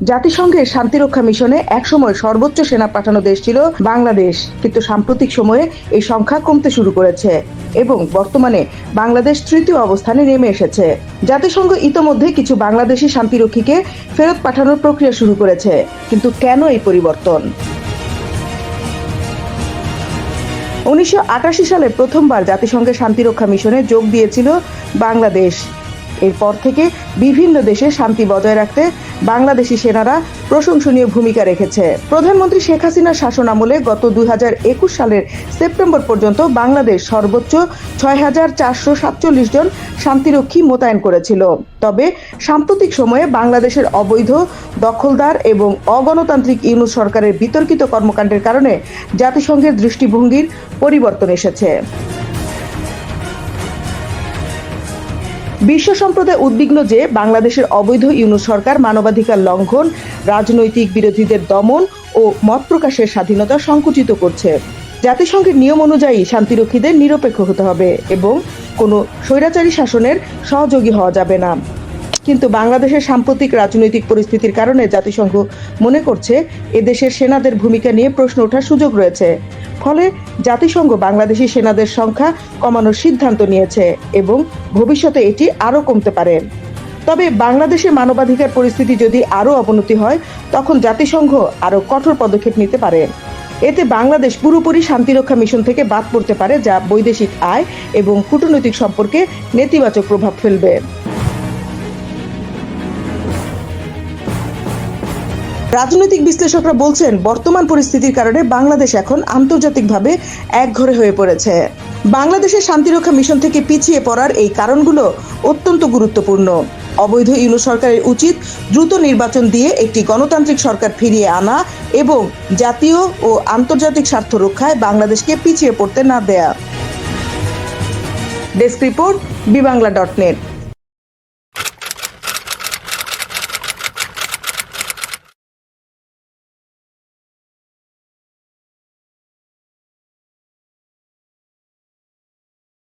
জাতিসংঘের শান্তিরক্ষা মিশনে একসময় সর্বোচ্চ সেনা পাঠানো দেশ ছিল বাংলাদেশ, কিন্তু সাম্প্রতিক সময়ে এই সংখ্যা কমতে শুরু করেছে এবং বর্তমানে বাংলাদেশ তৃতীয় অবস্থানে নেমে এসেছে। জাতিসংঘ ইতোমধ্যে কিছু বাংলাদেশি শান্তিরক্ষীকে ফেরত পাঠানোর প্রক্রিয়া শুরু করেছে, কিন্তু কেন এই পরিবর্তন? 1988 সালে প্রথমবার জাতিসংঘের শান্তিরক্ষা মিশনে যোগ দিয়েছিল বাংলাদেশ। এরপর থেকে বিভিন্ন দেশে শান্তি বজায় রাখতে বাংলাদেশি সেনারা প্রশংসনীয় ভূমিকা রেখেছে। প্রধানমন্ত্রী শেখ হাসিনার শাসন আমলে গত 2021 সালের সেপ্টেম্বর পর্যন্ত বাংলাদেশ সর্বোচ্চ 6,447 জন শান্তিরক্ষী মোতায়েন করেছিল। তবে সাম্প্রতিক সময়ে বাংলাদেশের অবৈধ, দখলদার এবং অগণতান্ত্রিক ইউনূস সরকারের বিতর্কিত কর্মকাণ্ডের কারণে জাতিসংঘের দৃষ্টিভঙ্গির পরিবর্তন এসেছে। বিশ্ব সম্প্রদায় উদ্বিগ্ন যে বাংলাদেশের অবৈধ ইউনূস সরকার মানবাধিকার লঙ্ঘন, রাজনৈতিক বিরোধীদের দমন ও মত প্রকাশের স্বাধীনতা সংকুচিত করছে। জাতিসংঘের নিয়ম অনুযায়ী শান্তিরক্ষীদের নিরপেক্ষ হতে হবে এবং কোনো স্বৈরাচারী শাসনের সহযোগী হওয়া যাবে না। কিন্তু বাংলাদেশের সাম্প্রতিক রাজনৈতিক পরিস্থিতির কারণে জাতিসংঘ মনে করছে এদেশের সেনাদের ভূমিকা নিয়ে প্রশ্ন ওঠার সুযোগ রয়েছে। ফলে জাতিসংঘ বাংলাদেশি সেনাদের সংখ্যা কমানোর সিদ্ধান্ত নিয়েছে এবং ভবিষ্যতে এটি আরও কমতে পারে। তবে বাংলাদেশের মানবাধিকার পরিস্থিতি যদি আরও অবনতি হয়, তখন জাতিসংঘ আরও কঠোর পদক্ষেপ নিতে পারে। এতে বাংলাদেশ পুরোপুরি শান্তিরক্ষা মিশন থেকে বাদ পড়তে পারে, যা বৈদেশিক আয় এবং কূটনৈতিক সম্পর্কে নেতিবাচক প্রভাব ফেলবে। রাজনৈতিক বিশ্লেষকরা বলছেন, বর্তমান পরিস্থিতির কারণে বাংলাদেশ এখন আন্তর্জাতিকভাবে একঘরে হয়ে পড়েছে। বাংলাদেশের শান্তিরক্ষা মিশন থেকে পিছিয়ে পড়ার এই কারণগুলো অত্যন্ত গুরুত্বপূর্ণ। অবৈধ ইউনূস সরকারের উচিত দ্রুত নির্বাচন দিয়ে একটি গণতান্ত্রিক সরকার ফিরিয়ে আনা এবং জাতীয় ও আন্তর্জাতিক স্বার্থ রক্ষায় বাংলাদেশকে পিছিয়ে পড়তে না দেয়া। Desk report, বিবাংলা.net।